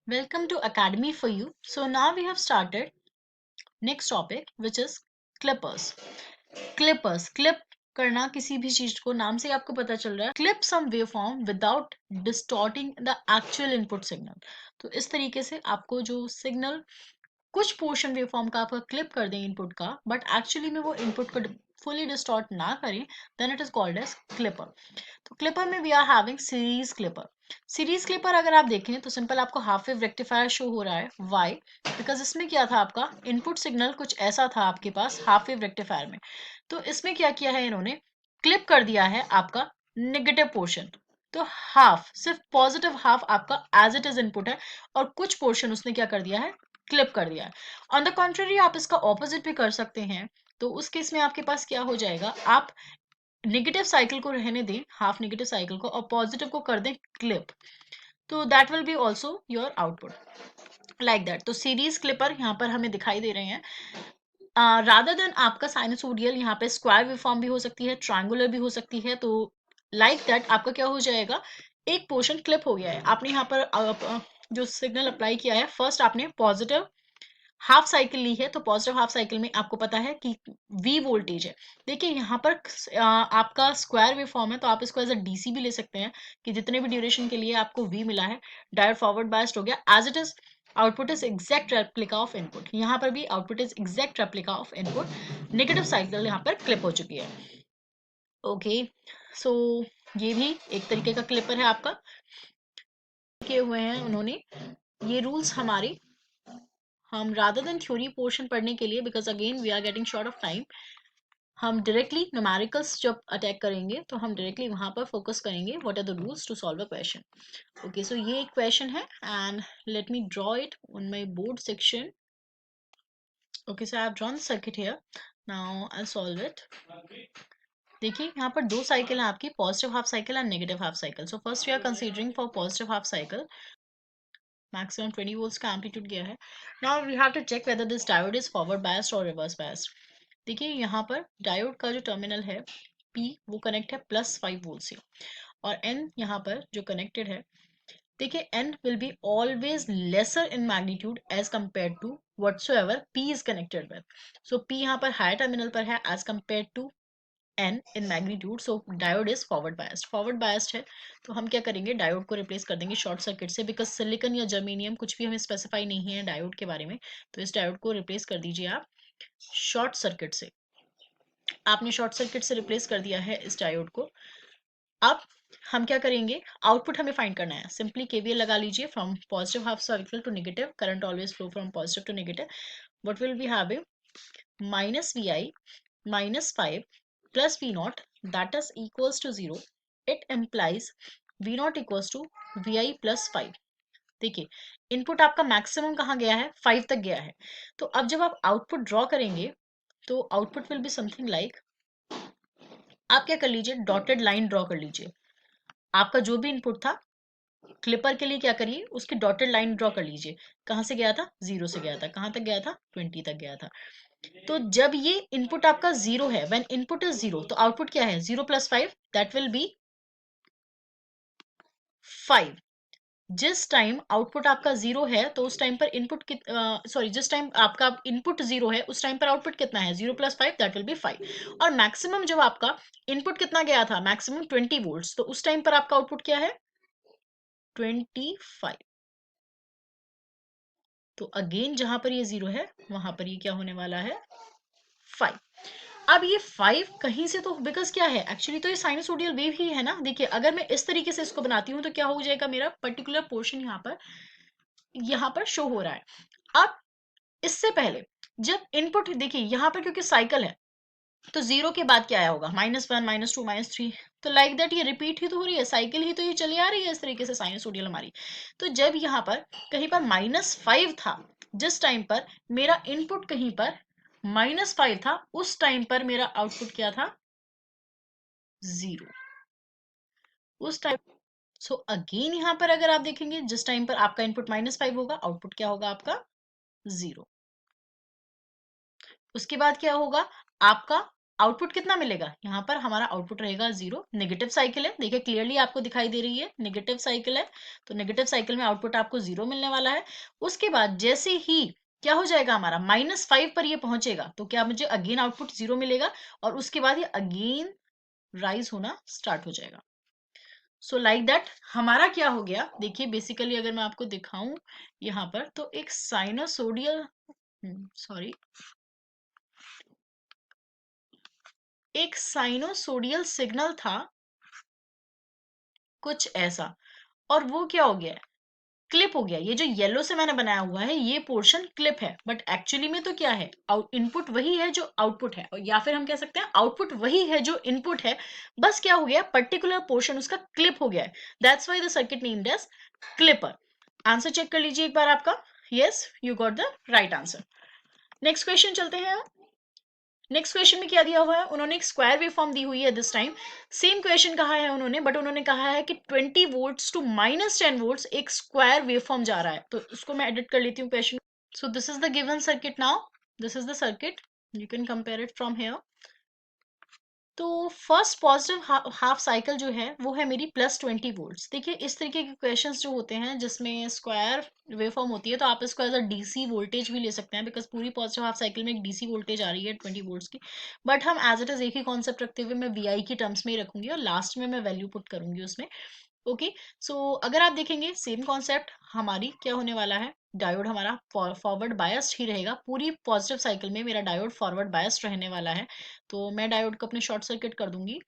Welcome to Academy for You. So now we have started next topic which is clippers. Clip करना किसी भी चीज को नाम से ही आपको पता चल रहा है. Clip some waveform without distorting the actual input signal. तो इस तरीके से आपको जो सिग्नल कुछ पोर्शन वेवफॉर्म का आपका क्लिप कर दें इनपुट का, बट एक्चुअली में वो इनपुट को फुली डिस्टॉर्ट ना करें, then it is called as clipper. तो क्लिपर में we are having series clipper. Series clipper अगर आप देखें तो सिंपल आपको हाफ वेव रेक्टिफायर शो हो रहा है. वाई? बिकॉज इसमें क्या था, आपका इनपुट सिग्नल कुछ ऐसा था आपके पास हाफ वेव रेक्टिफायर में. तो इसमें क्या किया है, इन्होंने क्लिप कर दिया है आपका नेगेटिव पोर्शन. तो हाफ, सिर्फ पॉजिटिव हाफ आपका एज इट इज इनपुट है, और कुछ पोर्शन उसने क्या कर दिया है, क्लिप कर दिया है. ऑन द कॉन्ट्ररी आप इसका ऑपोजिट भी कर सकते हैं. तो उस केस में आपके पास क्या हो जाएगा, आप नेगेटिव साइकिल को रहने दें, हाफ नेगेटिव साइकिल को, और पॉजिटिव को कर दें क्लिप. तो that will be also your output like that. तो सीरीज क्लिपर यहाँ पर हमें दिखाई दे रहे हैं. रादर देन आपका साइनसोडियल, यहाँ पे स्क्वायर वेवफॉर्म भी हो सकती है, ट्रायंगुलर भी हो सकती है. तो लाइक दैट आपका क्या हो जाएगा, एक पोर्शन क्लिप हो गया है. आपने यहाँ पर जो सिग्नल अप्लाई किया है, फर्स्ट आपने पॉजिटिव हाफ साइकिल ली है. तो पॉजिटिव हाफ साइकिल में आपको पता है कि V वोल्टेज है. देखिए यहाँ पर आपका स्क्वायर वेव फॉर्म है, तो आप इसको एज अ डीसी भी ले सकते हैं कि जितने भी ड्यूरेशन के लिए आपको V मिला है, डायोड फॉरवर्ड बायस्ड हो गया. As it is output is exact replica of input. यहाँ पर भी output is exact replica of input. Negative cycle यहाँ पर क्लिप हो चुकी है. ओके, सो ये भी एक तरीके का क्लिपर है आपका. किए हुए हैं उन्होंने ये रूल्स हमारे, हम रादर देन थ्योरी पोर्शन पढ़ने के लिए, because again we are getting short of time, हम डायरेक्टली न्यूमेरिकल्स जब अटैक करेंगे तो हम डायरेक्टली वहां पर फोकस करेंगे what are the rules to solve a question. Okay, so ये एक क्वेश्चन है and let me draw it on my board section. Okay, so I have drawn circuit here. Now I solve it. देखिए यहाँ पर दो cycle है आपकी, positive half cycle and negative half cycle. So first we are considering for positive half cycle. Maximum 20 volts का amplitude गया है. Now we have to check whether this diode is forward biased और reverse biased. देखिए यहाँ पर diode का जो terminal है P, वो कनेक्ट है +5 वोल्ट से, और N यहाँ पर जो कनेक्टेड है, देखिए N will be always lesser in magnitude as compare to whatsoever P is connected with. So P यहाँ पर हायर टर्मिनल पर है as compare to N in magnitude, so diode is forward biased. Forward biased है तो हम क्या करेंगे, diode को रिप्लेस कर देंगे शॉर्ट सर्किट से, बिकॉज सिलिकॉन या जर्मेनियम कुछ भी हमें स्पेसिफाई नहीं है डायोड के बारे में. तो इस डायोड को रिप्लेस कर दीजिए आप शॉर्ट सर्किट से. आपने शॉर्ट सर्किट से रिप्लेस कर दिया है इस डायोड को. अब हम क्या करेंगे, आउटपुट हमें फाइंड करना है. सिंपली केवीएल लगा लीजिए. From positive half cycle to negative, current always flow from positive to negative. What will be having, -vi -5 plus v naught, that is equals to 0. It implies v naught equals to vi plus 5. देखिए input आपका maximum कहाँ गया है, 5 तक गया है. तो अब जब आप आउटपुट ड्रॉ करेंगे तो output will be something like, आप क्या कर लीजिए, डॉटेड लाइन ड्रॉ कर लीजिए. आपका जो भी इनपुट था क्लिपर के लिए क्या करिए, उसकी डॉटेड लाइन ड्रॉ कर लीजिए. कहाँ से गया था, 0 से गया था. कहाँ तक गया था, 20 तक गया था. तो जब ये इनपुट आपका 0 है, व्हेन इनपुट इज 0, तो आउटपुट क्या है, 0 + 5, दैट विल बी 5. जिस टाइम आउटपुट आपका 0 है तो उस टाइम पर इनपुट सॉरी, जिस टाइम आपका इनपुट 0 है उस टाइम पर आउटपुट कितना है, 0 + 5, दैट विल बी 5. और मैक्सिमम जब आपका इनपुट कितना गया था, मैक्सिमम 20 वोल्ट्स, तो उस टाइम पर आपका आउटपुट क्या है, 25. तो अगेन जहां पर ये 0 है वहां पर ये क्या होने वाला है, 5. अब ये 5 कहीं से तो, बिकॉज क्या है एक्चुअली, तो ये साइनसोडियल वेव ही है ना. देखिए अगर मैं इस तरीके से इसको बनाती हूँ तो क्या हो जाएगा, मेरा पर्टिकुलर पोर्शन यहाँ पर शो हो रहा है. अब इससे पहले जब इनपुट, देखिए यहाँ पर क्योंकि साइकिल है, तो 0 के बाद क्या आया होगा, -1 -2 -3. तो लाइक दैट ये रिपीट ही तो हो रही है, साइकिल ही तो ये चली आ रही है इस तरीके से साइनसोडियल हमारी. तो जब यहाँ पर कहीं पर -5 था, जिस टाइम पर मेरा इनपुट कहीं पर -5 था, उस टाइम पर मेरा आउटपुट क्या था, 0. उस टाइम, सो अगेन यहाँ पर अगर आप देखेंगे, जिस टाइम पर आपका इनपुट -5 होगा, आउटपुट क्या होगा आपका, 0. उसके बाद क्या होगा, आपका आउटपुट कितना मिलेगा, यहाँ पर हमारा आउटपुट रहेगा 0। नेगेटिव साइकिल है, देखिए क्लियरली आपको दिखाई दे रही है नेगेटिव साइकिल है, तो नेगेटिव साइकिल में आउटपुट आपको 0 मिलने वाला है। उसके बाद जैसे ही क्या हो जाएगा हमारा -5 पर ये पहुंचेगा, तो क्या मुझे अगेन आउटपुट 0 मिलेगा, और उसके बाद ये अगेन राइज होना स्टार्ट हो जाएगा। सो लाइक दैट हमारा क्या हो गया, देखिए बेसिकली अगर मैं आपको दिखाऊं यहाँ पर, तो एक साइनोसोडियल सॉरी एक साइनोसोडियल सिग्नल था कुछ ऐसा, और वो क्या हो गया, क्लिप हो गया। ये जो येलो से मैंने बनाया हुआ है ये पोर्शन क्लिप है, बट एक्चुअली में तो क्या है, इनपुट वही है जो आउटपुट है, या फिर हम कह सकते हैं आउटपुट वही है जो इनपुट है, बस क्या हो गया, पर्टिकुलर पोर्शन उसका क्लिप हो गया है। That's why the circuit named as clipper. Answer check कर लीजिए एक बार आपका, yes you got the right answer. Next question चलते हैं। नेक्स्ट क्वेश्चन में क्या दिया हुआ है, उन्होंने एक स्क्वायर वेव फॉर्म दी हुई है, दिस टाइम सेम क्वेश्चन कहा है उन्होंने, बट उन्होंने कहा है कि 20 वोल्ट्स टू -10 वोल्ट्स एक स्क्वायर वेव फॉर्म जा रहा है, तो इसको मैं एडिट कर लेती हूँ question. So this is the given circuit, now this is the circuit, you can compare it from here. तो फर्स्ट पॉजिटिव हाफ साइकिल जो है वो है मेरी +20 वोल्ट्स। देखिए इस तरीके के क्वेश्चंस जो होते हैं जिसमें स्क्वायर वेवफॉर्म होती है, तो आप इसको एज अ डीसी वोल्टेज भी ले सकते हैं, बिकॉज पूरी पॉजिटिव हाफ साइकिल में एक डीसी वोल्टेज आ रही है 20 वोल्ट्स की, बट हम एज इट इज एक ही कॉन्सेप्ट रखते हुए मैं वीआई की टर्म्स में ही रखूंगी, और लास्ट में मैं वैल्यू पुट करूंगी उसमें। ओके, सो अगर आप देखेंगे सेम कॉन्सेप्ट, हमारी क्या होने वाला है, डायोड हमारा फॉरवर्ड बायस्ड ही रहेगा, पूरी पॉजिटिव साइकिल में मेरा डायोड फॉरवर्ड बायस्ड रहने वाला है, तो मैं डायोड को अपने शॉर्ट सर्किट कर दूंगी,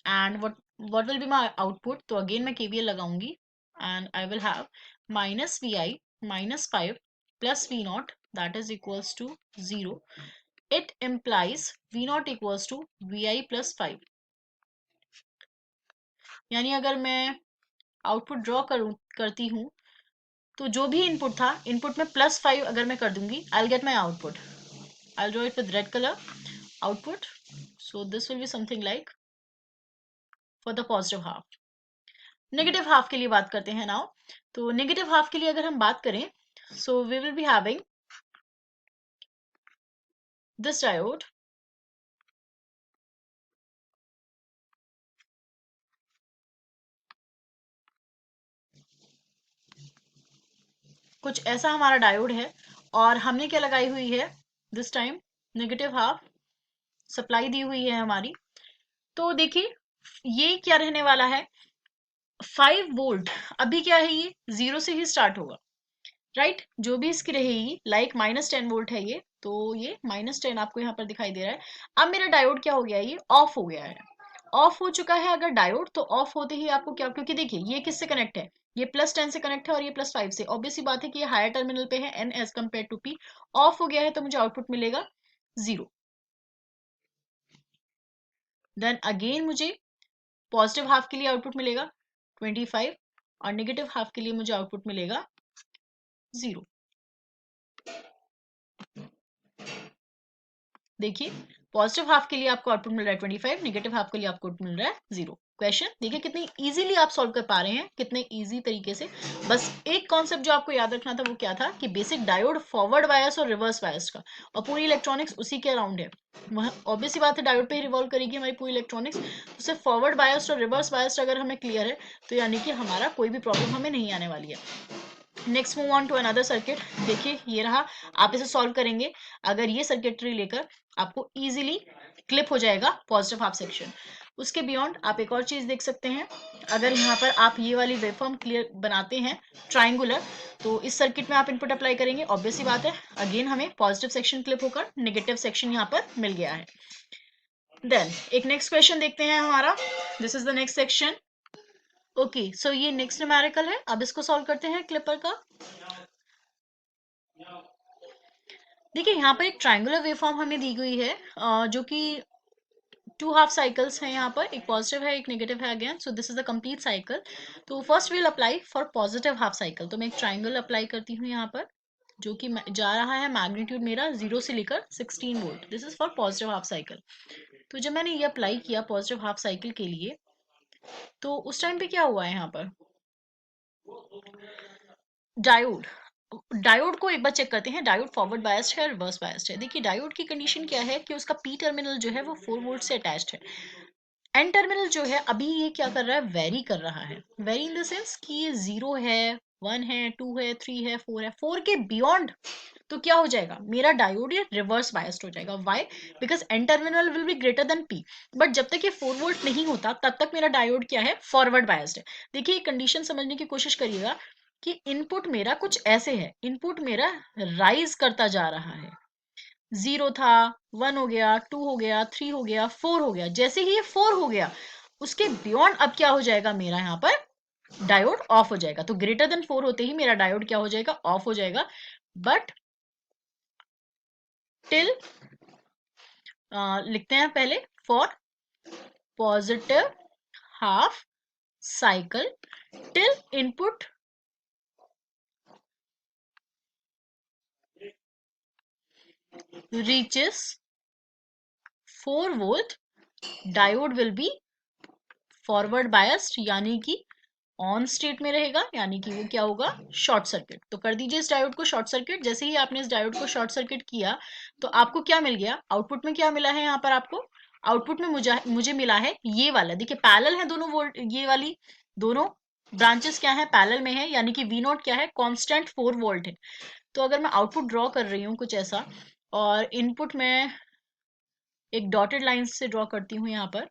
and what will be my output, तो अगेन मैं केवीएल लगाऊंगी, and I will have -vi -5 plus V naught that is equals to 0। It implies V naught equals to vi plus 5, यानी अगर मैं आउटपुट ड्रॉ करती हूँ, तो जो भी इनपुट था, इनपुट में +5 अगर मैं कर दूंगी, I get my output, I draw it with red colour output. So this will be something like for the positive half. Negative half के लिए बात करते हैं नाउ। तो नेगेटिव हाफ के लिए अगर हम बात करें, so we will be having this diode, कुछ ऐसा हमारा डायोड है, और हमने क्या लगाई हुई है this time, negative half supply दी हुई है हमारी। तो देखिए ये क्या रहने वाला है, 5 वोल्ट, अभी क्या है ये 0 से ही स्टार्ट होगा, राइट जो भी इसकी रहेगी, लाइक -10 वोल्ट है ये, तो ये -10 आपको यहाँ पर दिखाई दे रहा है। अब मेरा डायोड क्या हो गया है, ये ऑफ हो गया है, ऑफ हो चुका है अगर डायोड, तो ऑफ होते ही आपको क्या, क्योंकि देखिए ये किससे कनेक्ट है, ये +10 से कनेक्ट है और ये +5 से, ऑब्वियस सी बात है कि ये हायर टर्मिनल पे है n as compare to p, off हो गया है तो मुझे आउटपुट मिलेगा 0। देन अगेन मुझे पॉजिटिव हाफ के लिए आउटपुट मिलेगा 25, और नेगेटिव हाफ के लिए मुझे आउटपुट मिलेगा 0। देखिए पॉजिटिव हाफ के लिए आपको आउटपुट मिल रहा है 25, नेगेटिव हाफ के लिए आपको आउटपुट मिल रहा है 0। क्वेश्चन देखिए कितनी इजीली आप सॉल्व कर पा रहे हैं, कितने इजी तरीके से। बस एक कॉन्सेप्ट जो आपको याद रखना था वो क्या था, कि बेसिक डायोड फॉरवर्ड बायस और रिवर्स बायस का, और पूरी इलेक्ट्रॉनिक्स उसी के अराउंड है, वह ऑब्वियस बात है डायोड पे ही रिवॉल्व करेगी हमारी पूरी इलेक्ट्रॉनिक्स, तो सिर्फ फॉरवर्ड बायस्ड और रिवर्स बायस्ड अगर हमें क्लियर है, तो यानी कि हमारा कोई भी प्रॉब्लम हमें नहीं आने वाली है। Next move on to another circuit, देखिए ये रहा, आप इसे सॉल्व करेंगे, अगर ये सर्किटरी लेकर आपको इजीली क्लिप हो जाएगा पॉजिटिव हाफ सेक्शन। उसके बियॉन्ड आप एक और चीज देख सकते हैं, अगर यहाँ पर आप ये वाली वेवफॉर्म क्लियर बनाते हैं ट्राइंगुलर, तो इस सर्किट में आप इनपुट अप्लाई करेंगे, ऑब्वियस सी बात है अगेन हमें पॉजिटिव सेक्शन क्लिप होकर नेगेटिव सेक्शन यहाँ पर मिल गया है। देन एक नेक्स्ट क्वेश्चन देखते हैं हमारा, this is the next section. Okay so ये नेक्स्ट न्यूमेरिकल है, अब इसको सॉल्व करते हैं क्लिपर का। देखिए यहाँ पर एक ट्रायंगुलर वेवफॉर्म हमें दी गई है, जो कि 2 हाफ साइकिल्स हैं, यहाँ पर एक पॉजिटिव है एक नेगेटिव है again, so this is the complete cycle. तो first will apply for positive half cycle, तो मैं एक ट्राइंगल अप्लाई करती हूँ यहाँ पर, जो कि जा रहा है मैग्नीट्यूड मेरा 0 से लेकर 16 volt, this is for positive half cycle. तो जब मैंने ये अप्लाई किया पॉजिटिव हाफ साइकिल के लिए, तो उस टाइम पे क्या हुआ है यहाँ पर, डायोड डायोड को एक बार चेक करते हैं, डायोड फॉरवर्ड बायस्ड है, रिवर्स बायस्ड है। देखिए डायोड की कंडीशन क्या है कि उसका पी टर्मिनल जो है वो 4 वोल्ट से अटैच्ड है। एन टर्मिनल जो है अभी ये क्या कर रहा है, वेरी कर रहा है। वेरी इन द सेंस कि ये 0 है, 1 है, 2 है, 3 है, 4 है, 4 के बियॉन्ड तो क्या हो जाएगा, मेरा डायोड ये रिवर्स बायस्ड हो जाएगा। Why? Because N terminal will be greater than P. But जब तक ये 4 वोल्ट नहीं होता तब तक मेरा डायोड क्या है, फॉरवर्ड बायस्ड है। देखिए कंडीशन समझने की कोशिश करिएगा कि इनपुट मेरा कुछ ऐसे है, इनपुट मेरा राइज करता जा रहा है। 0 था, 1 हो गया, 2 हो गया, 3 हो गया, 4 हो गया। जैसे ही ये 4 हो गया उसके बियॉन्ड अब क्या हो जाएगा, मेरा यहाँ पर डायोड ऑफ हो जाएगा। तो ग्रेटर देन 4 होते ही मेरा डायोड क्या हो जाएगा, ऑफ हो जाएगा। बट टिल लिखते हैं पहले, for positive half cycle till input reaches 4 volt, diode will be forward biased, यानी कि ऑन स्टेट में रहेगा, यानी कि वो क्या होगा, शॉर्ट सर्किट। तो कर दीजिए इस डायोड को शॉर्ट सर्किट। जैसे ही आपने इस डायोड को शॉर्ट सर्किट किया तो आपको क्या मिल गया, आउटपुट में क्या मिला है, यहाँ पर आपको आउटपुट में मुझे मिला है ये वाला। देखिए पैरेलल है दोनों वोल्ट, ये वाली दोनों ब्रांचेस क्या है, पैरेलल में है, यानी कि वी नॉट क्या है, कांस्टेंट 4 वोल्ट है। तो अगर मैं आउटपुट ड्रॉ कर रही हूँ कुछ ऐसा, और इनपुट में एक डॉटेड लाइन से ड्रॉ करती हूँ यहाँ पर,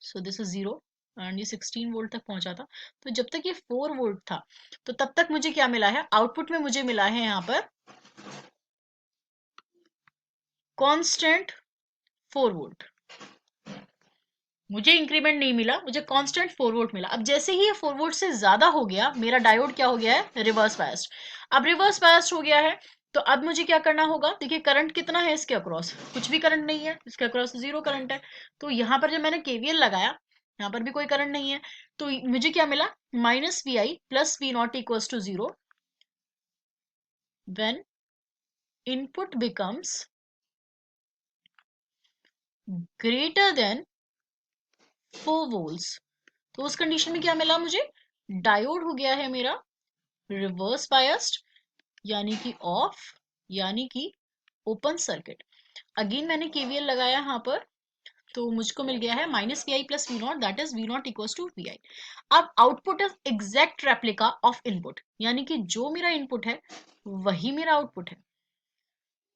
सो दिस इज 0 एंड ये 16 वोल्ट तक पहुंचा था। तो जब तक ये 4 वोल्ट था तो तब तक मुझे क्या मिला है, आउटपुट में मुझे मिला है यहाँ पर कांस्टेंट 4 वोल्ट। मुझे इंक्रीमेंट नहीं मिला, मुझे कांस्टेंट 4 वोल्ट मिला। अब जैसे ही ये 4 वोल्ट से ज्यादा हो गया, मेरा डायोड क्या हो गया है, रिवर्स बायस्ड। अब रिवर्स बायस्ड हो गया है तो अब मुझे क्या करना होगा, देखिए करंट कितना है इसके अक्रॉस, कुछ भी करंट नहीं है, इसके अक्रॉस 0 करंट है। तो यहाँ पर जब मैंने केवीएल लगाया, यहाँ पर भी कोई करंट नहीं है, तो मुझे क्या मिला, minus V I plus V naught equals to 0 when input becomes greater than 4 volts. तो उस कंडीशन में क्या मिला मुझे, डायोड हो गया है मेरा रिवर्स बायस्ड, यानी कि ऑफ, यानी कि ओपन सर्किट। अगेन मैंने केवीएल लगाया यहाँ पर, तो मुझको मिल गया है minus V I plus V naught, that is V naught equals to V I. अब output is exact replica of input, यानी कि जो मेरा इनपुट है वही मेरा आउटपुट है।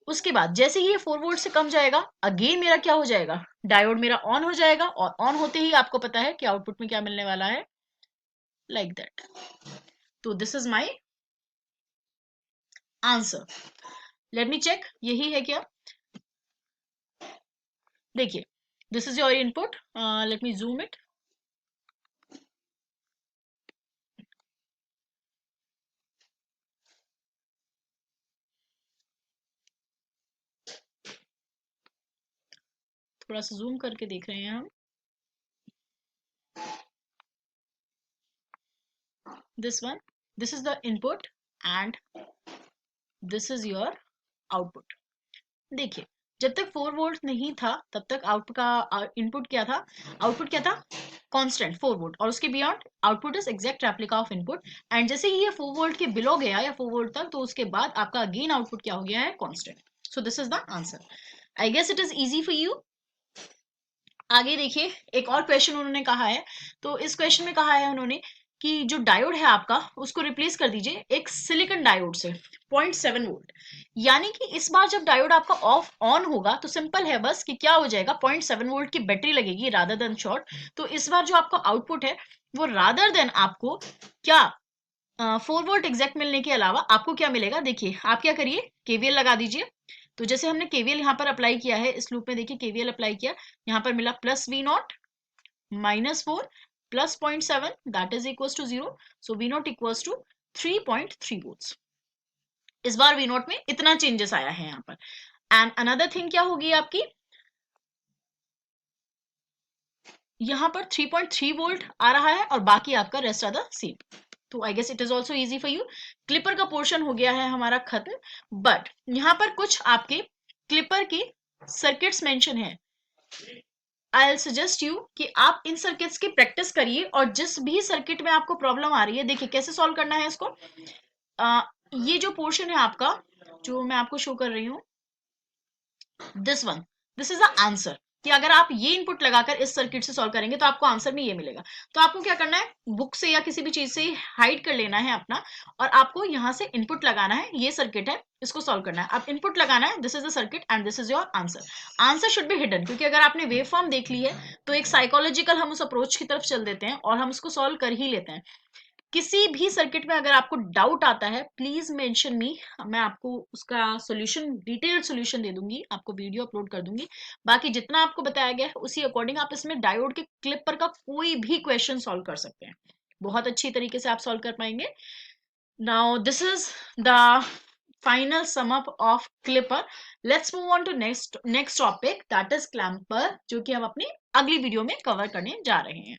उसके बाद जैसे ही ये 4 वोल्ट से कम जाएगा, अगेन मेरा क्या हो जाएगा, डायोड मेरा ऑन हो जाएगा, और ऑन होते ही आपको पता है कि आउटपुट में क्या मिलने वाला है, लाइक दैट। तो this is my answer. Let me check, यही है क्या, देखिए this is your input, let me zoom it. थोड़ा सा जूम करके देख रहे हैं हम। This one, this is the input and this is your output. देखिए जब तक 4 वोल्ट नहीं था तब तक आउटपुट का इनपुट क्या था, आउटपुट क्या था, कांस्टेंट 4 वोल्ट, और उसके beyond output is exact replica of input. And जैसे ही ये 4 वोल्ट के बिलो गया या 4 वोल्ट तक, तो उसके बाद आपका अगेन आउटपुट क्या हो गया है, constant. So this is the answer. I guess it is easy for you. आगे देखिए एक और क्वेश्चन उन्होंने कहा है। तो इस क्वेश्चन में कहा है उन्होंने कि जो डायोड है आपका उसको रिप्लेस कर दीजिए एक सिलिकॉन डायोड से 0.7 वोल्ट। यानी कि इस बार जब डायोड आपका ऑफ ऑन होगा तो सिंपल है बस कि क्या हो जाएगा, 0.7 वोल्ट की बैटरी लगेगी रादर देन शॉर्ट। तो इस बार जो आपका आउटपुट है वो रादर देन आपको क्या 4 वोल्ट एग्जैक्ट मिलने के अलावा आपको क्या मिलेगा, देखिए आप क्या करिए, केवीएल लगा दीजिए। तो जैसे हमने केवीएल यहाँ पर अप्लाई किया है इस लूप में, देखिए केवीएल अप्लाई किया, यहाँ पर मिला plus V naught minus 4 plus 0.7 that is equals to 0। So V naught equals to 3.3 volts. इस बार वी नॉट में इतना चेंजेस आया है यहाँ पर। एंड अनदर थिंग क्या होगी आपकी, यहाँ पर 3.3 वोल्ट आ रहा है और बाकी आपका रेस्ट आर द सेम। तो I guess it is also easy for you. Clipper का पोर्शन हो गया है हमारा खत्म, बट यहाँ पर कुछ आपके क्लिपर की सर्किट्स मेंशन है। आई सजेस्ट यू कि आप इन सर्किट्स की प्रैक्टिस करिए, और जिस भी सर्किट में आपको प्रॉब्लम आ रही है, देखिए कैसे सॉल्व करना है इसको। ये जो पोर्शन है आपका, जो मैं आपको शो कर रही हूँ, this one, this is the answer, कि अगर आप ये इनपुट लगाकर इस सर्किट से सॉल्व करेंगे तो आपको आंसर में ये मिलेगा। तो आपको क्या करना है, बुक से या किसी भी चीज से हाइड कर लेना है अपना, और आपको यहाँ से इनपुट लगाना है, ये सर्किट है, इसको सॉल्व करना है, आप इनपुट लगाना है, this is the circuit and this is your answer. Answer should be hidden, क्योंकि अगर आपने वेव फॉर्म देख ली है तो एक साइकोलॉजिकल हम उस अप्रोच की तरफ चल देते हैं और हम उसको सॉल्व कर ही लेते हैं। किसी भी सर्किट में अगर आपको डाउट आता है, प्लीज मेंशन मी, मैं आपको उसका सॉल्यूशन, डिटेल्ड सॉल्यूशन दे दूंगी, आपको वीडियो अपलोड कर दूंगी। बाकी जितना आपको बताया गया है उसी अकॉर्डिंग आप इसमें डायोड के क्लिपर का कोई भी क्वेश्चन सॉल्व कर सकते हैं, बहुत अच्छी तरीके से आप सॉल्व कर पाएंगे। Now this is the final sum up of clipper. Let's move on to next topic, that is clamper, जो कि हम अपनी अगली वीडियो में कवर करने जा रहे हैं।